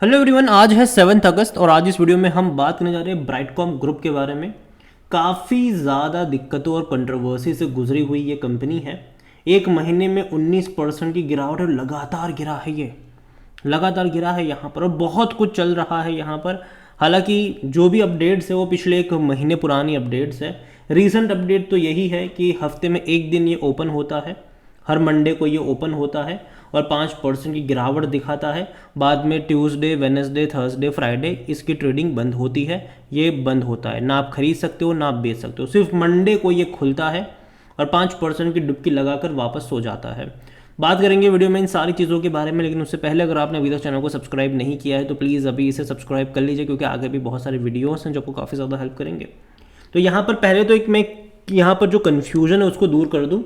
Hello everyone, आज है 7 अगस्त और आज इस वीडियो में हम बात करने जा रहे हैं ब्राइटकॉम ग्रुप के बारे में। काफ़ी ज़्यादा दिक्कतों और कंट्रोवर्सी से गुजरी हुई ये कंपनी है। एक महीने में 19% की गिरावट और लगातार गिरा है, ये लगातार गिरा है यहाँ पर और बहुत कुछ चल रहा है यहाँ पर। हालांकि जो भी अपडेट्स है वो पिछले एक महीने पुरानी अपडेट्स है। रीसेंट अपडेट तो यही है कि हफ्ते में एक दिन ये ओपन होता है, हर मंडे को ये ओपन होता है और 5% की गिरावट दिखाता है। बाद में ट्यूसडे, वेडनेसडे, थर्सडे, फ्राइडे इसकी ट्रेडिंग बंद होती है। ये बंद होता है, ना आप खरीद सकते हो ना आप बेच सकते हो। सिर्फ मंडे को ये खुलता है और 5% की डुबकी लगाकर वापस सो जाता है। बात करेंगे वीडियो में इन सारी चीज़ों के बारे में, लेकिन उससे पहले अगर आपने अभी तक चैनल को सब्सक्राइब नहीं किया है तो प्लीज़ अभी इसे सब्सक्राइब कर लीजिए, क्योंकि आगे भी बहुत सारे वीडियोस हैं जो आपको काफ़ी ज़्यादा हेल्प करेंगे। तो यहाँ पर पहले तो एक मैं यहाँ पर जो कन्फ्यूजन है उसको दूर कर दूँ।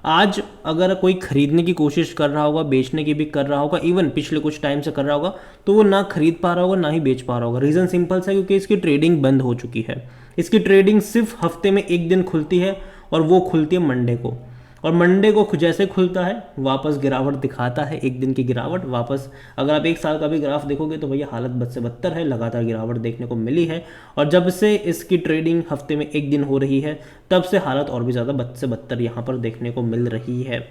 आज अगर कोई खरीदने की कोशिश कर रहा होगा, बेचने की भी कर रहा होगा, इवन पिछले कुछ टाइम से कर रहा होगा, तो वो ना खरीद पा रहा होगा ना ही बेच पा रहा होगा। रीज़न सिंपल सा, क्योंकि इसकी ट्रेडिंग बंद हो चुकी है। इसकी ट्रेडिंग सिर्फ हफ्ते में एक दिन खुलती है और वो खुलती है मंडे को। और मंडे को जैसे खुलता है वापस गिरावट दिखाता है, एक दिन की गिरावट वापस। अगर आप एक साल का भी ग्राफ देखोगे तो भैया हालत बद से बदतर है, लगातार गिरावट देखने को मिली है। और जब से इसकी ट्रेडिंग हफ्ते में एक दिन हो रही है तब से हालत और भी ज़्यादा बद से बदतर यहाँ पर देखने को मिल रही है।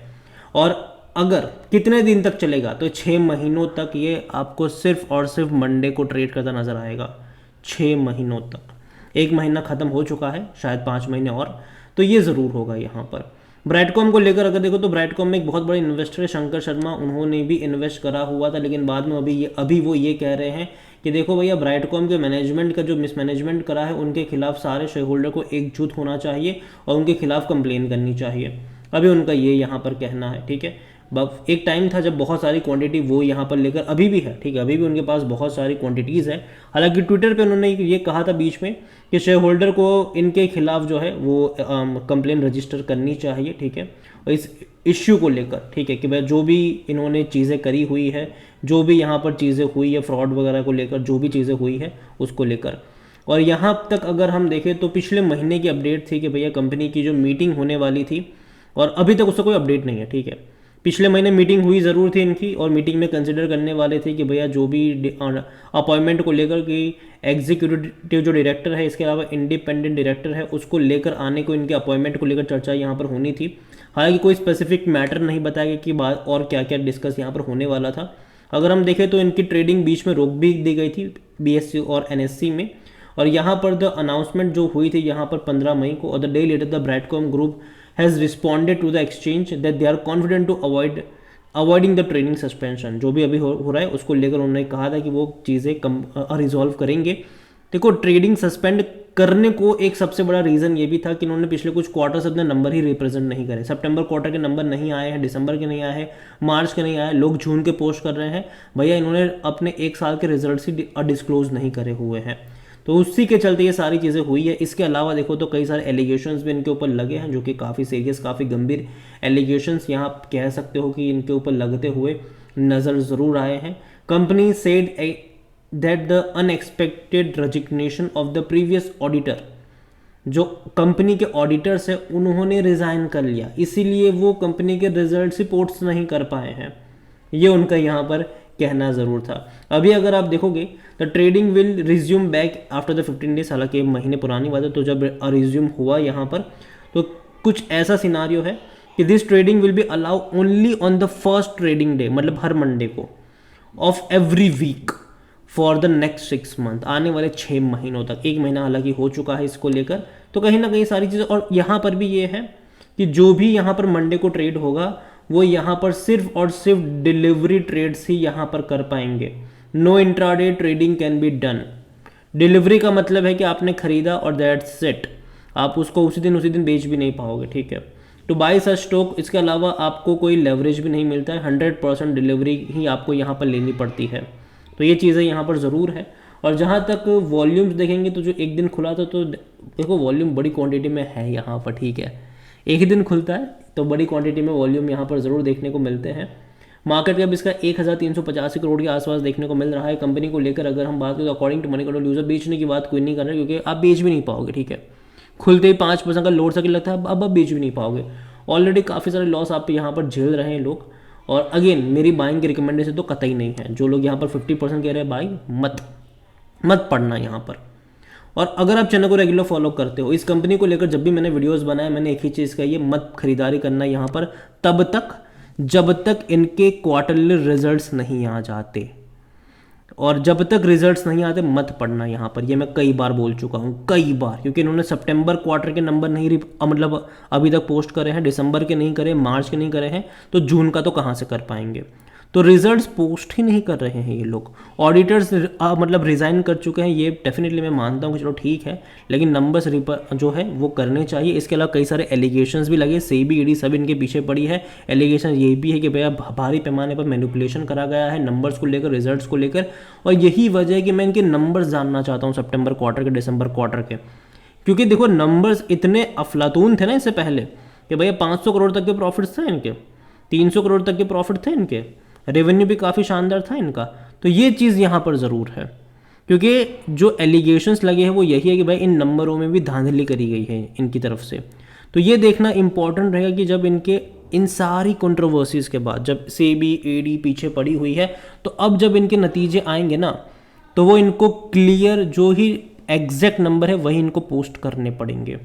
और अगर कितने दिन तक चलेगा तो 6 महीनों तक ये आपको सिर्फ और सिर्फ मंडे को ट्रेड करता नजर आएगा। 6 महीनों तक, एक महीना ख़त्म हो चुका है, शायद 5 महीने और, तो ये ज़रूर होगा यहाँ पर। ब्राइटकॉम को लेकर अगर देखो तो ब्राइटकॉम में एक बहुत बड़े इन्वेस्टर है शंकर शर्मा, उन्होंने भी इन्वेस्ट करा हुआ था, लेकिन बाद में अभी वो ये कह रहे हैं कि देखो भैया ब्राइटकॉम के मैनेजमेंट का जो मिसमैनेजमेंट करा है उनके खिलाफ सारे शेयर होल्डर को एकजुट होना चाहिए और उनके खिलाफ कंप्लेन करनी चाहिए। अभी उनका ये यहाँ पर कहना है, ठीक है। एक टाइम था जब बहुत सारी क्वांटिटी वो यहाँ पर लेकर, अभी भी है, ठीक है, अभी भी उनके पास बहुत सारी क्वांटिटीज़ है। हालांकि ट्विटर पे उन्होंने ये कहा था बीच में कि शेयर होल्डर को इनके खिलाफ जो है वो कंप्लेन रजिस्टर करनी चाहिए, ठीक है, और इस इश्यू को लेकर, ठीक है, कि भाई जो भी इन्होंने चीज़ें करी हुई है, जो भी यहाँ पर चीज़ें हुई है फ्रॉड वगैरह को लेकर, जो भी चीज़ें हुई है उसको लेकर। और यहाँ तक अगर हम देखें तो पिछले महीने की अपडेट थी कि भैया कंपनी की जो मीटिंग होने वाली थी और अभी तक उसका कोई अपडेट नहीं है, ठीक है। पिछले महीने मीटिंग हुई ज़रूर थी इनकी और मीटिंग में कंसिडर करने वाले थे कि भैया जो भी अपॉइंटमेंट को लेकर कि एग्जीक्यूटिव जो डायरेक्टर है, इसके अलावा इंडिपेंडेंट डायरेक्टर है, उसको लेकर आने को, इनके अपॉइंटमेंट को लेकर चर्चा यहाँ पर होनी थी। हालांकि कोई स्पेसिफिक मैटर नहीं बताया गया कि बात और क्या क्या डिस्कस यहाँ पर होने वाला था। अगर हम देखें तो इनकी ट्रेडिंग बीच में रोक भी दी गई थी BSE और NSE में। और यहाँ पर द अनाउंसमेंट जो हुई थी यहाँ पर 15 मई को, और the day later the Brightcom group has responded to the exchange that they are confident to avoiding the trading suspension। जो भी अभी हो रहा है उसको लेकर उन्होंने कहा था कि वो चीज़ें रिजॉल्व करेंगे। देखो, ट्रेडिंग सस्पेंड करने को एक सबसे बड़ा रीज़न ये भी था कि इन्होंने पिछले कुछ क्वार्टर से अपने नंबर ही रिप्रेजेंट नहीं करे। सितंबर क्वार्टर के नंबर नहीं आए हैं, दिसंबर के नहीं आए हैं, मार्च के नहीं आए, लोग जून के पोस्ट कर रहे हैं। भैया इन्होंने अपने एक साल के रिजल्ट ही डिस्क्लोज नहीं करे हुए हैं, तो उसी के चलते ये सारी चीज़ें हुई है। इसके अलावा देखो तो कई सारे एलिगेशंस भी इनके ऊपर लगे हैं, जो कि काफ़ी सीरियस, काफ़ी गंभीर एलिगेशंस यहाँ कह सकते हो कि इनके ऊपर लगते हुए नज़र ज़रूर आए हैं। Company said that the unexpected resignation of the previous auditor, जो कंपनी के ऑडिटर्स है उन्होंने रिज़ाइन कर लिया, इसीलिए वो कंपनी के रिजल्ट रिपोर्ट्स नहीं कर पाए हैं। ये उनका यहाँ पर कहना ज़रूर था। अभी अगर आप देखोगे the trading will resume back after the 15 days, हालांकि महीने पुरानी बात है, तो जब रिज्यूम हुआ यहाँ पर तो कुछ ऐसा सिनारियो है कि this trading will be allow only on the first trading day, मतलब हर मंडे को of every week for the next 6 month, आने वाले 6 महीनों तक। एक महीना हालांकि हो चुका है इसको लेकर, तो कहीं ना कहीं सारी चीज़ें। और यहाँ पर भी ये है कि जो भी यहाँ पर मंडे को ट्रेड होगा वो यहाँ पर सिर्फ और सिर्फ डिलीवरी ट्रेड्स ही यहाँ पर कर पाएंगे। No intraday trading can be done. Delivery का मतलब है कि आपने खरीदा और दैट्स इट, आप उसको उसी दिन बेच भी नहीं पाओगे, ठीक है। टू बाई सच स्टॉक, इसके अलावा आपको कोई लेवरेज भी नहीं मिलता है, 100% डिलीवरी ही आपको यहाँ पर लेनी पड़ती है। तो ये चीज़ें यहाँ पर ज़रूर है। और जहाँ तक वॉल्यूम्स देखेंगे तो जो एक दिन खुला था, तो देखो वॉल्यूम बड़ी क्वांटिटी में है यहाँ पर, ठीक है। एक ही दिन खुलता है तो बड़ी क्वांटिटी में वॉल्यूम यहाँ पर ज़रूर देखने को मिलते हैं। मार्केट कैप इसका 1385 करोड़ के आसपास देखने को मिल रहा है। कंपनी को लेकर अगर हम बात करें तो according to money control user बेचने की बात कोई नहीं कर रहा है, क्योंकि आप बेच भी नहीं पाओगे, ठीक है। खुलते ही 5% का लोड सर्किल लगता है, अब आप बेच भी नहीं पाओगे। ऑलरेडी काफ़ी सारे लॉस आप यहाँ पर झेल रहे हैं लोग। और अगेन मेरी बाइंग की रिकमेंडेशन तो कतई नहीं है। जो लोग यहाँ पर 50% कह रहे हैं बाई, मत पढ़ना यहाँ पर। और अगर आप चैनल को रेगुलर फॉलो करते हो, इस कंपनी को लेकर जब भी मैंने वीडियोस बनाए मैंने एक ही चीज़ कही है, मत खरीदारी करना यहाँ पर तब तक जब तक इनके क्वार्टरली रिजल्ट्स नहीं आ जाते। और जब तक रिजल्ट्स नहीं आते मत पढ़ना यहाँ पर। ये मैं कई बार बोल चुका हूँ, कई बार, क्योंकि इन्होंने सितंबर क्वार्टर के नंबर नहीं मतलब अभी तक पोस्ट करे हैं, दिसंबर के नहीं करे, मार्च के नहीं करे हैं, तो जून का तो कहाँ से कर पाएंगे। तो रिजल्ट्स पोस्ट ही नहीं कर रहे हैं ये लोग। ऑडिटर्स मतलब रिज़ाइन कर चुके हैं, ये डेफिनेटली मैं मानता हूँ कि चलो ठीक है, लेकिन नंबर्स जो है वो करने चाहिए। इसके अलावा कई सारे एलिगेशंस भी लगे, सेबी ईडी सब इनके पीछे पड़ी है। एलिगेशन ये भी है कि भैया भारी पैमाने पर मैनिपुलेशन करा गया है नंबर्स को लेकर, रिजल्ट्स को लेकर। और यही वजह है कि मैं इनके नंबर्स जानना चाहता हूँ सितंबर क्वार्टर के, दिसंबर क्वार्टर के, क्योंकि देखो नंबर्स इतने अफलातून थे ना इससे पहले कि भैया 500 करोड़ तक के प्रॉफिट्स थे इनके, 300 करोड़ तक के प्रॉफिट थे इनके, रेवेन्यू भी काफ़ी शानदार था इनका। तो ये चीज़ यहाँ पर ज़रूर है, क्योंकि जो एलिगेशंस लगे हैं वो यही है कि भाई इन नंबरों में भी धांधली करी गई है इनकी तरफ से। तो ये देखना इंपॉर्टेंट रहेगा कि जब इनके इन सारी कंट्रोवर्सीज के बाद जब सेबी ईडी पीछे पड़ी हुई है, तो अब जब इनके नतीजे आएंगे ना, तो वो इनको क्लियर जो ही एग्जैक्ट नंबर है वही इनको पोस्ट करने पड़ेंगे।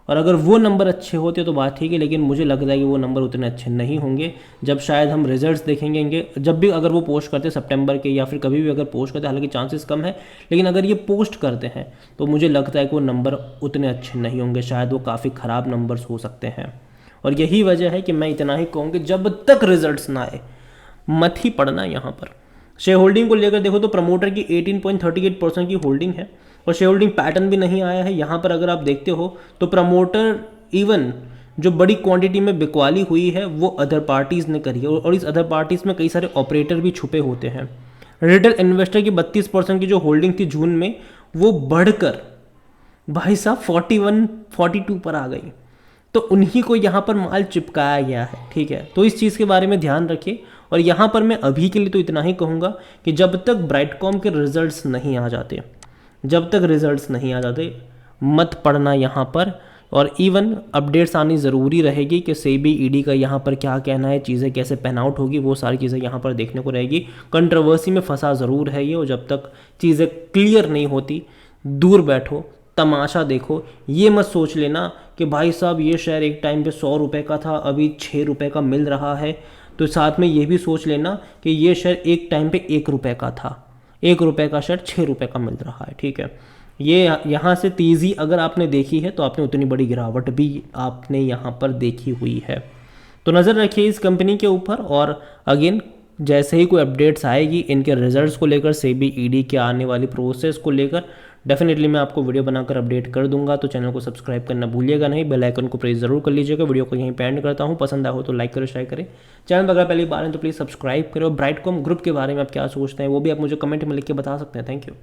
और अगर वो नंबर अच्छे होते तो बात ठीक है, लेकिन मुझे लगता है कि वो नंबर उतने अच्छे नहीं होंगे। जब शायद हम रिजल्ट्स देखेंगे इनके, जब भी अगर वो पोस्ट करते सितंबर के या फिर कभी भी अगर पोस्ट करते, हालांकि चांसेस कम है, लेकिन अगर ये पोस्ट करते हैं तो मुझे लगता है कि वो नंबर उतने अच्छे नहीं होंगे, शायद वो काफ़ी ख़राब नंबर्स हो सकते हैं। और यही वजह है कि मैं इतना ही कहूँगी, जब तक रिजल्ट्स ना आए मत ही पढ़ना यहाँ पर। शेयर होल्डिंग को लेकर देखो तो प्रमोटर की 18.38% की होल्डिंग है और शेयर होल्डिंग पैटर्न भी नहीं आया है यहाँ पर। अगर आप देखते हो तो प्रमोटर इवन जो बड़ी क्वांटिटी में बिकवाली हुई है वो अदर पार्टीज़ ने करी है, और इस अदर पार्टीज़ में कई सारे ऑपरेटर भी छुपे होते हैं। रिटेल इन्वेस्टर की 32% की जो होल्डिंग थी जून में, वो बढ़कर भाई साहब 41-42 पर आ गई। तो उन्हीं को यहाँ पर माल चिपकाया गया है, ठीक है। तो इस चीज़ के बारे में ध्यान रखिए। और यहाँ पर मैं अभी के लिए तो इतना ही कहूँगा कि जब तक ब्राइटकॉम के रिजल्ट्स नहीं आ जाते, जब तक रिजल्ट्स नहीं आ जाते मत पढ़ना यहाँ पर। और इवन अपडेट्स आनी ज़रूरी रहेगी कि सेबी ईडी का यहाँ पर क्या कहना है, चीज़ें कैसे पैन आउट होगी, वो सारी चीज़ें यहाँ पर देखने को रहेगी। कंट्रोवर्सी में फंसा ज़रूर है ये, और जब तक चीज़ें क्लियर नहीं होती दूर बैठो, तमाशा देखो। ये मत सोच लेना कि भाई साहब ये शेयर एक टाइम पे 100 रुपये का था, अभी 6 रुपये का मिल रहा है। तो साथ में ये भी सोच लेना कि ये शेयर एक टाइम पे 1 रुपये का था, 1 रुपये का शेयर 6 रुपये का मिल रहा है, ठीक है। ये यहाँ से तेज़ी अगर आपने देखी है तो आपने उतनी बड़ी गिरावट भी आपने यहाँ पर देखी हुई है। तो नज़र रखिए इस कंपनी के ऊपर। और अगेन जैसे ही कोई अपडेट्स आएगी इनके रिजल्ट्स को लेकर, सेबी ईडी के आने वाली प्रोसेस को लेकर, डेफिनेटली मैं आपको वीडियो बनाकर अपडेट कर दूंगा। तो चैनल को सब्सक्राइब करना भूलिएगा नहीं, बेल आइकन को प्रेस जरूर कर लीजिएगा। वीडियो को यहीं पे एंड करता हूँ, पसंद आया हो तो लाइक करें, शेयर करें। चैनल पर अगर पहली बार है तो प्लीज़ सब्सक्राइब करें। और ब्राइटकॉम ग्रुप के बारे में आप क्या सोचते हैं वो भी आप मुझे कमेंट में लिख के बता सकते हैं। Thank you.